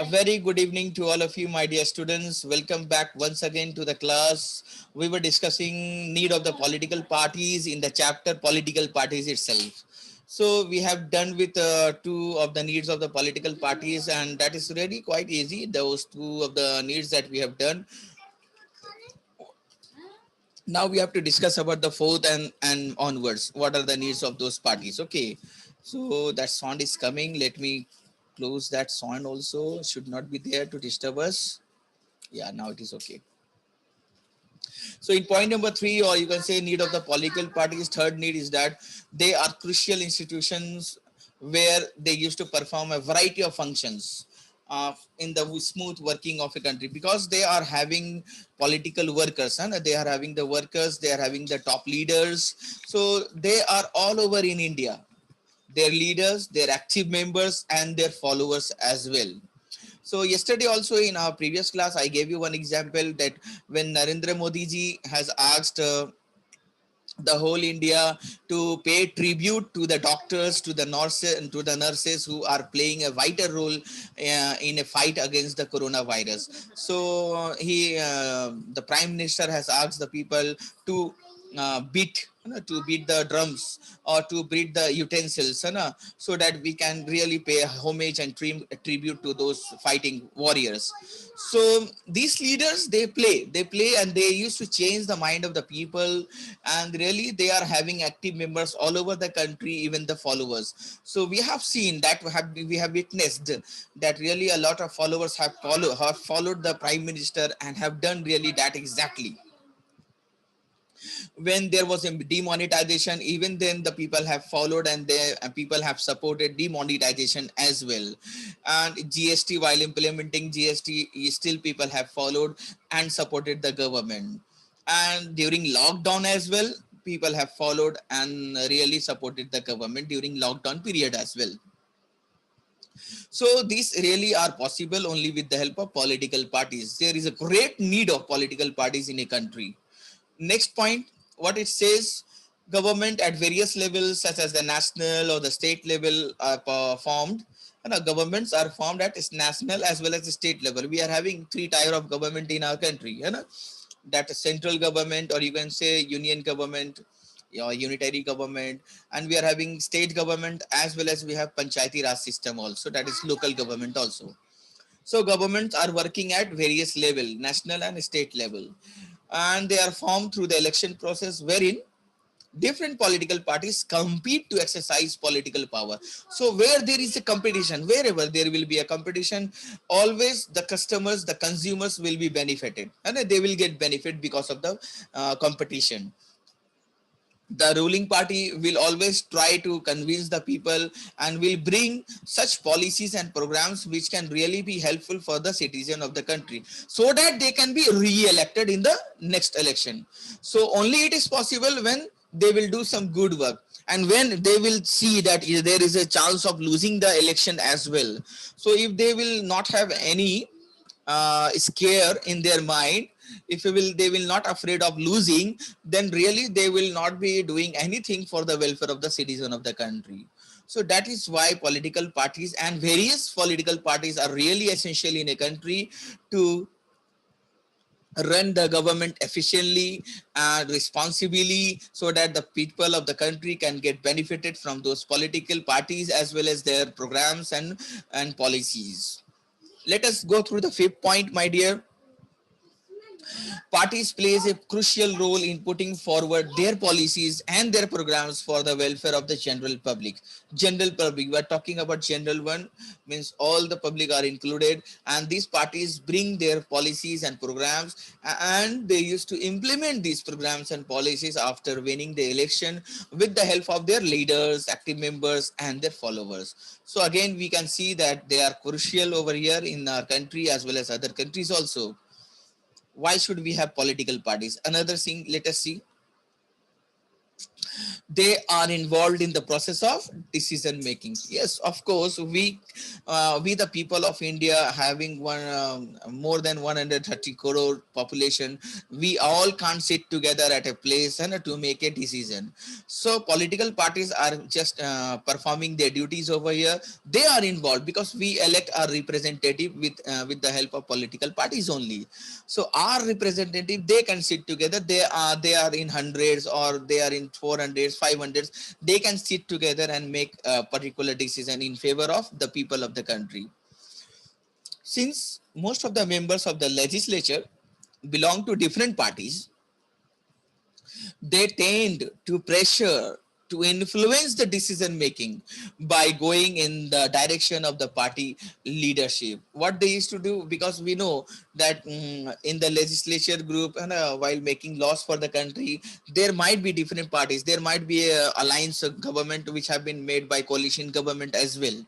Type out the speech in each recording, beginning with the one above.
A very good evening to all of you, my dear students. Welcome back once again to the class. We were discussing need of the political parties in the chapter political parties itself. So we have done with two of the needs of the political parties, and that is really quite easy. Those two of the needs that we have done. Now we have to discuss about the fourth and onwards. What are the needs of those parties? Okay. So that sound is coming. Let me close that sound also. Should not be there to disturb us. Yeah, now it is okay. So in point number three, or you can say need of the political parties, third need is that they are crucial institutions where they used to perform a variety of functions in the smooth working of a country, because they are having political workers and they are having the workers, they are having the top leaders. So they are all over in India, their leaders, their active members and their followers as well. So yesterday also in our previous class, I gave you one example that when Narendra Modi ji has asked the whole India to pay tribute to the doctors, to the nurses who are playing a vital role in a fight against the coronavirus. So the Prime Minister has asked the people to to beat the drums or to beat the utensils, so that we can really pay homage and tribute to those fighting warriors. So these leaders, they play and they used to change the mind of the people, and really they are having active members all over the country, even the followers. So we have seen that, we have witnessed that really a lot of followers have followed the Prime Minister and have done really that exactly. When there was a demonetization, even then the people have followed, and people have supported demonetization as well. And GST, while implementing GST, still people have followed and supported the government. And during lockdown as well, people have followed and really supported the government during lockdown period as well. So these really are possible only with the help of political parties. There is a great need of political parties in a country. Next point, what it says, government at various levels such as the national or the state level are formed. And governments are formed at national as well as the state level. We are having three tier of government in our country. That central government, or you can say union government, unitary government, and we are having state government, as well as we have panchayati raj system also, that is local government also. So governments are working at various level, national and state level, and they are formed through the election process, wherein different political parties compete to exercise political power. So where there is a competition, wherever there will be a competition, always the customers, the consumers will be benefited, and they will get benefit because of the competition. The ruling party will always try to convince the people and will bring such policies and programs which can really be helpful for the citizen of the country, so that they can be re-elected in the next election. So only it is possible when they will do some good work, and when they will see that there is a chance of losing the election as well. So if they will not have any scare in their mind, if they will not afraid of losing, then really they will not be doing anything for the welfare of the citizen of the country. So that is why political parties and various political parties are really essential in a country to run the government efficiently and responsibly, so that the people of the country can get benefited from those political parties as well as their programs and policies. Let us go through the fifth point, my dear. Parties plays a crucial role in putting forward their policies and their programs for the welfare of the general public. General public, we are talking about general one, means all the public are included, and these parties bring their policies and programs, and they used to implement these programs and policies after winning the election with the help of their leaders, active members and their followers. So again, we can see that they are crucial over here in our country as well as other countries also. Why should we have political parties? Another thing, let us see. they are involved in the process of decision making. Yes, of course, we the people of India having one more than 130 crore population, we all can't sit together at a place and to make a decision. So political parties are just performing their duties over here. They are involved because we elect our representative with the help of political parties only. So our representative, they can sit together. They are in hundreds or they are in 400s, 500s. They can sit together and make a particular decision in favor of the people of the country. Since most of the members of the legislature belong to different parties, they tend to pressure to influence the decision making by going in the direction of the party leadership. What they used to do, because we know that in the legislature group and while making laws for the country, there might be different parties. There might be a alliance government which have been made by coalition government as well.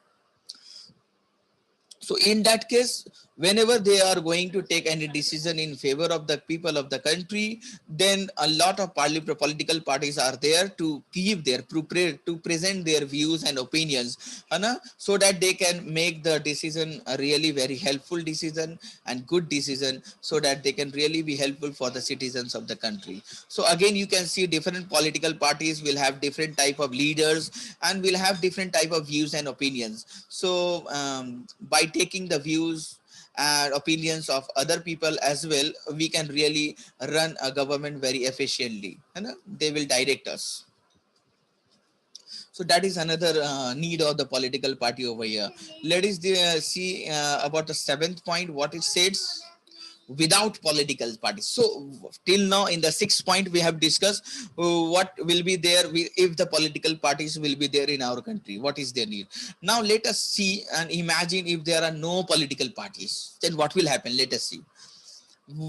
So in that case, whenever they are going to take any decision in favor of the people of the country, then a lot of political parties are there to give their to present their views and opinions, so that they can make the decision a really very helpful decision and good decision, so that they can really be helpful for the citizens of the country. So again, you can see different political parties will have different type of leaders and will have different type of views and opinions. So by taking the views and opinions of other people as well, we can really run a government very efficiently, and they will direct us. So that is another need of the political party over here. Let us see about the seventh point, what it says. Without political parties. So till now in the sixth point we have discussed what will be there if the political parties will be there in our country, what is their need. Now let us see and imagine if there are no political parties, then what will happen. Let us see.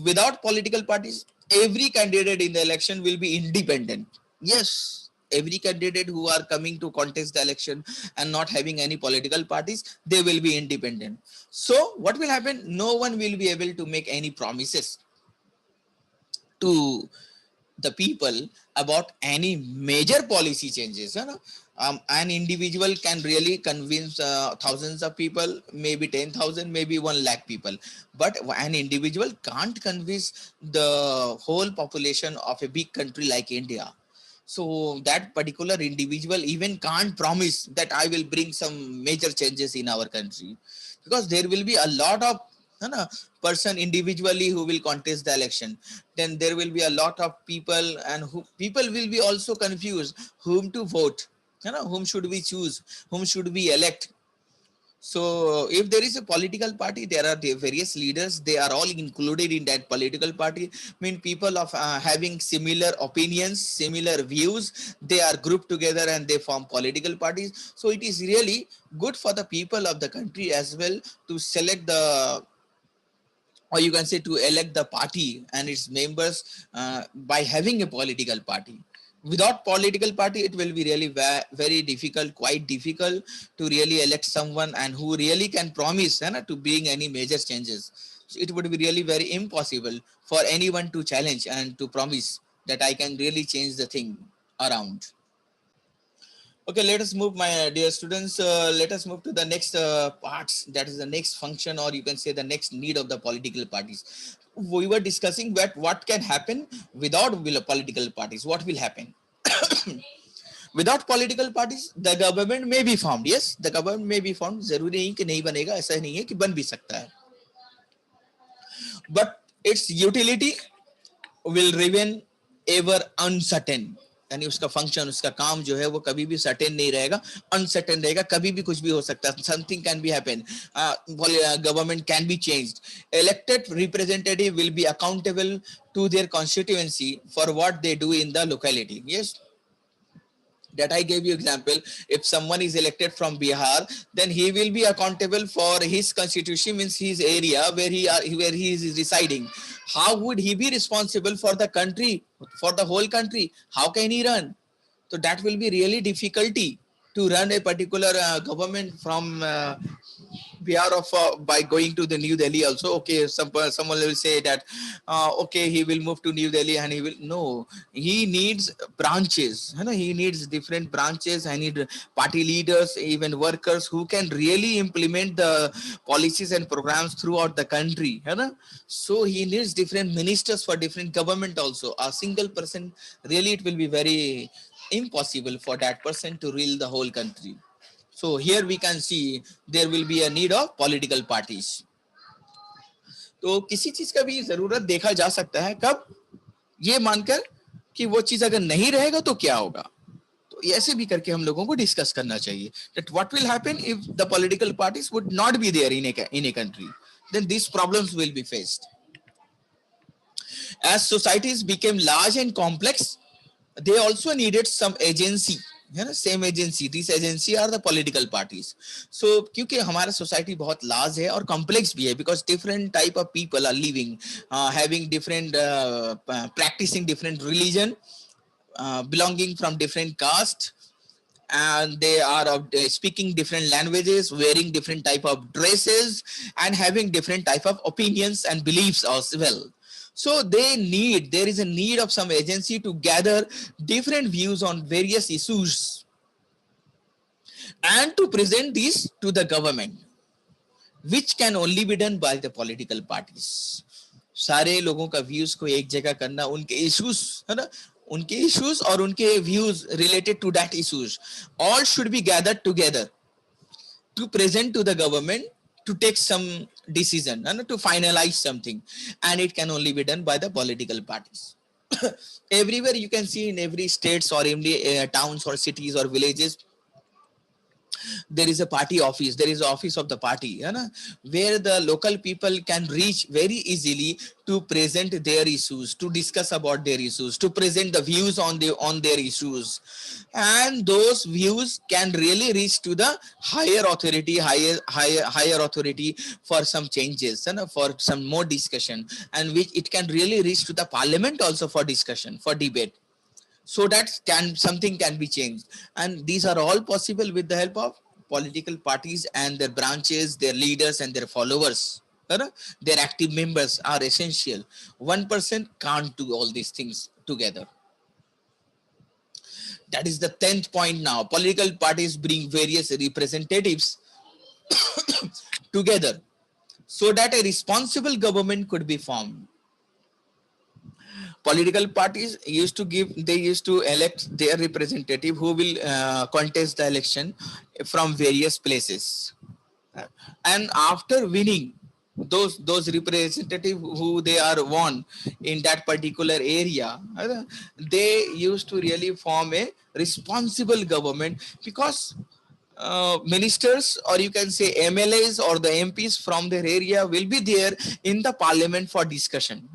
Without political parties, every candidate in the election will be independent. Yes, every candidate who are coming to contest the election and not having any political parties, they will be independent. So what will happen? No one will be able to make any promises to the people about any major policy changes. An individual can really convince thousands of people, maybe 10,000, maybe 1 lakh people, but an individual can't convince the whole population of a big country like India. So that particular individual even can't promise that I will bring some major changes in our country, because there will be a lot of person individually who will contest the election. Then there will be a lot of people, and who people will be also confused whom to vote, whom should we choose, whom should we elect. So if there is a political party, there are the various leaders, they are all included in that political party. I mean, people of having similar opinions, similar views, they are grouped together and they form political parties. So it is really good for the people of the country as well to select the, or you can say to elect the party and its members by having a political party. Without political party, it will be really very difficult, quite difficult to really elect someone and who really can promise to bring any major changes. So it would be really very impossible for anyone to challenge and to promise that I can really change the thing around. Okay, let us move, my dear students. Let us move to the next parts. That is the next function, or you can say the next need of the political parties. We were discussing that what can happen without political parties. What will happen? Without political parties, the government may be formed. Yes, the government may be formed. जरूरी नहीं कि नहीं बनेगा, ऐसा नहीं है कि बन भी सकता है. But its utility will remain ever uncertain. यानी उसका फंक्शन, उसका काम जो है वो कभी भी सर्टेन नहीं रहेगा, अनसर्टेन रहेगा, कभी भी कुछ भी हो सकता है. Something can be happen, government can be changed. Elected representative will be accountable to their constituency for what they do in the locality. Yes, that I gave you example. If someone is elected from Bihar, then he will be accountable for his constitution, means his area where he is residing. How would he be responsible for the country, for the whole country? How can he run? So that will be really difficulty to run a particular government from Bihar of by going to the New Delhi also. Okay, someone will say that okay, he will move to New Delhi and he will no. He needs branches. You know, he needs different branches. I need party leaders, even workers who can really implement the policies and programs throughout the country. You know? So he needs different ministers for different government also. A single person, really, it will be very impossible for that person to rule the whole country. So here we can see there will be a need of political parties. तो किसी चीज का भी जरूरत देखा जा सकता है कब, ये मानकर कि वो चीज अगर नहीं रहेगा तो क्या होगा. तो ऐसे भी करके हम लोगों को डिस्कस करना चाहिए that what will happen if the political parties would not be there in a country, then these problems will be faced. As societies became large and complex, they also needed some agency, है ना, same agency. This agency are the political parties. So क्योंकि हमारा society बहुत large है और complex भी है, because different type of people are living, having different, practicing different religion, belonging from different caste, and they are speaking different languages, wearing different type of dresses, and having different type of opinions and beliefs as well. So there is a need of some agency to gather different views on various issues and to present these to the government, which can only be done by the political parties. सारे लोगों का views को एक जगह करना, उनके issues, है ना, उनके इश्यूज और उनके views related to that issues, all should be gathered together to present to the government to take some decision and to finalize something, and it can only be done by the political parties. Everywhere you can see, in every states or in the towns or cities or villages, there is a party office, there is an office of the party, you know, where the local people can reach very easily to present their issues, to discuss about their issues, to present the views on their issues, and those views can really reach to the higher authority for some changes and for some more discussion, and which it can really reach to the parliament also for discussion, for debate, so that something can be changed. And these are all possible with the help of political parties and their branches, their leaders and their followers. Their active members are essential. One person can't do all these things together. That is the 10th point. Now political parties bring various representatives together so that a responsible government could be formed. Political parties used to elect their representative who will contest the election from various places, and after winning those representative who they are won in that particular area, they used to really form a responsible government, because ministers, or you can say MLAs or the MPs from their area will be there in the parliament for discussion.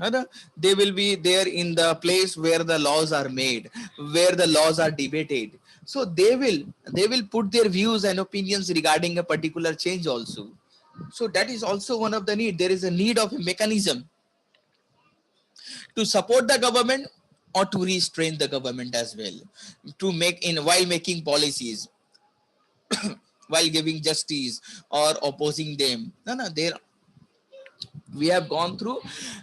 They will be there in the place where the laws are made, where the laws are debated. So they will put their views and opinions regarding a particular change also. So that is also one of the need. There is a need of a mechanism to support the government or to restrain the government as well, to make while making policies, while giving justice or opposing them. There we have gone through.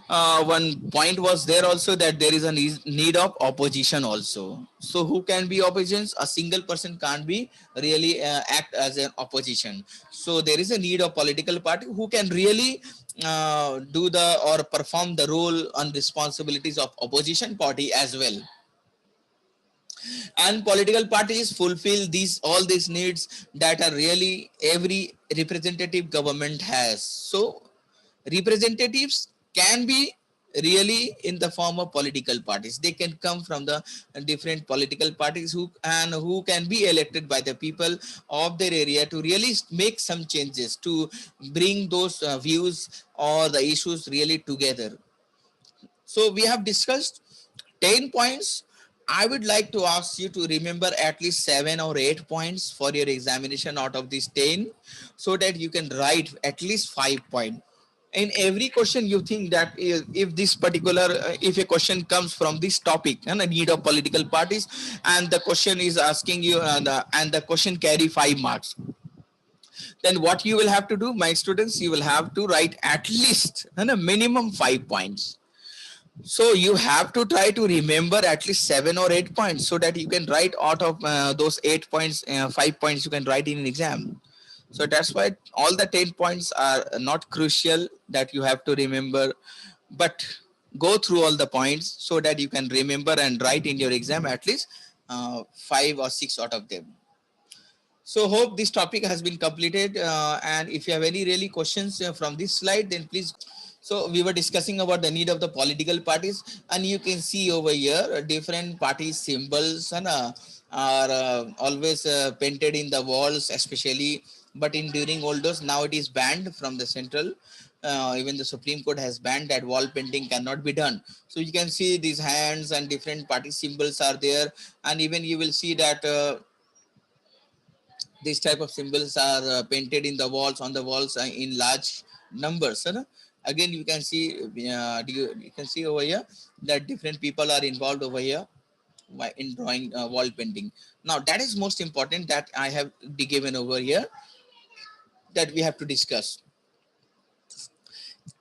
One point was there also that there is a need of opposition also. So who can be opposition? A single person can't be really act as an opposition. So there is a need of political party who can really do the or perform the role and responsibilities of opposition party as well. And political parties fulfill all these needs that are really every representative government has. So representatives can be really in the form of political parties. They can come from the different political parties who can be elected by the people of their area to really make some changes, to bring those views or the issues really together. So we have discussed 10 points. I would like to ask you to remember at least 7 or 8 points for your examination out of these 10, so that you can write at least 5 points. In every question you think that if this particular, if a question comes from this topic and the need of political parties, and the question is asking you and the question carry 5 marks, then what you will have to do, my students, you will have to write at least and a minimum 5 points. So you have to try to remember at least 7 or 8 points so that you can write out of those 8 points, 5 points you can write in an exam. So that's why all the 10 points are not crucial that you have to remember, but go through all the points so that you can remember and write in your exam at least 5 or 6 out of them. So hope this topic has been completed, and if you have any really questions from this slide, then please. So we were discussing about the need of the political parties, and you can see over here different party symbols and are always painted in the walls, especially. But in during old days, now it is banned from the central. Even the Supreme Court has banned that wall painting cannot be done. So you can see these hands and different party symbols are there, and even you will see that. These type of symbols are painted in the walls, on the walls in large numbers, huh? Again you can see you can see over here that different people are involved over here in drawing wall painting. Now that is most important that I have be given over here that we have to discuss.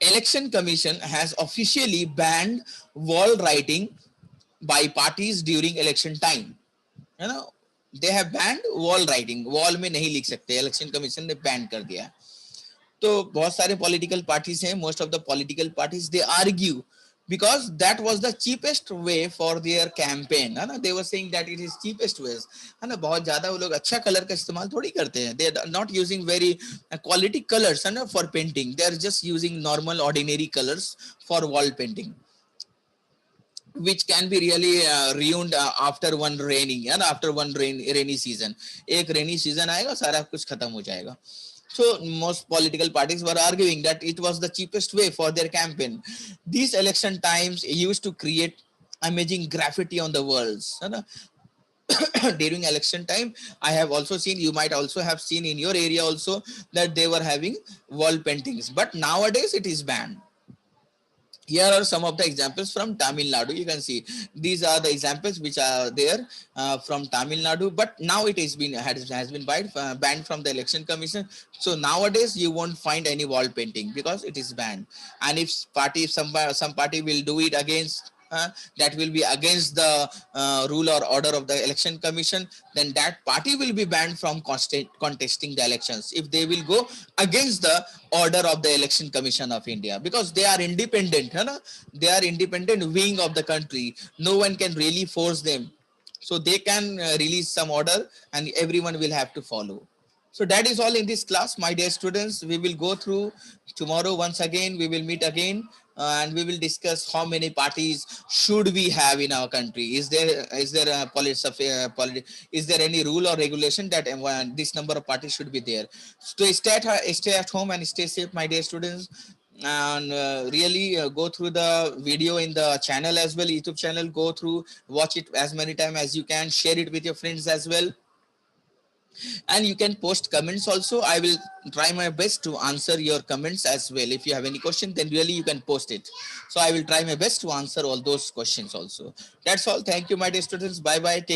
Election Commission has officially banned wall writing by parties during election time. You know, they have banned wall writing. Wall में नहीं लिख सकते, election commission ने ban कर दिया. तो बहुत सारे पॉलिटिकल पार्टीज हैं, most of the political parties they argue because that was the cheapest way for their campaign, है ना. They were saying that it is cheapest ways, है ना. बहुत ज्यादा वो लोग अच्छा कलर का इस्तेमाल थोड़ी करते हैं. They are not using very quality colors, है ना, for painting. They are just using normal ordinary colors for wall painting, which can be really ruined after one raining, and after one rainy season. एक rainy season आएगा, सारा कुछ खत्म हो जाएगा. So most political parties were arguing that it was the cheapest way for their campaign. These election times used to create amazing graffiti on the walls, है ना. During election time, I have also seen, you might also have seen in your area also, that they were having wall paintings, but nowadays it is banned. Here are some of the examples from Tamil Nadu. You can see these are the examples which are there from Tamil Nadu, but now it has been banned from the election commission. So nowadays you won't find any wall painting because it is banned. And if some party will do it against that will be against the rule or order of the election commission, then that party will be banned from contesting the elections if they will go against the order of the election commission of India, because they are independent, they are independent wing of the country. No one can really force them, so they can release some order and everyone will have to follow. So that is all in this class, my dear students. We will go through tomorrow once again. We will meet again and we will discuss how many parties should we have in our country. Is there is there any rule or regulation that this number of parties should be there? So stay at home and stay safe, my dear students. And really go through the video in the channel as well, YouTube channel. Go through, watch it as many times as you can, share it with your friends as well. And you can post comments also. I will try my best to answer your comments as well. If you have any question, then really you can post it. So I will try my best to answer all those questions also. That's all. Thank you, my dear students. Bye bye. Take